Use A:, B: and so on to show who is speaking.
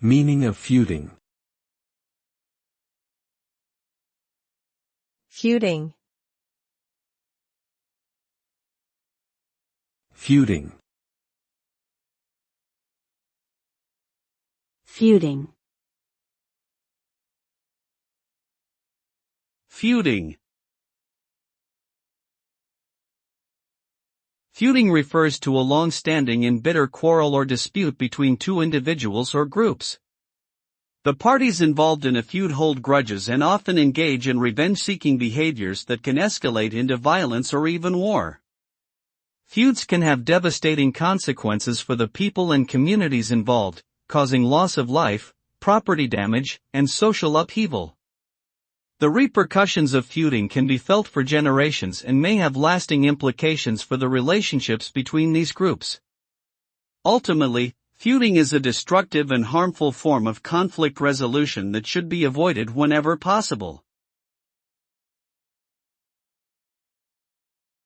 A: Meaning of feuding.
B: Feuding.
A: Feuding.
C: Feuding.
D: Feuding. Feuding refers to a long-standing and bitter quarrel or dispute between two individuals or groups. The parties involved in a feud hold grudges and often engage in revenge-seeking behaviors that can escalate into violence or even war. Feuds can have devastating consequences for the people and communities involved, causing loss of life, property damage, and social upheaval. The repercussions of feuding can be felt for generations and may have lasting implications for the relationships between these groups. Ultimately, feuding is a destructive and harmful form of conflict resolution that should be avoided whenever possible.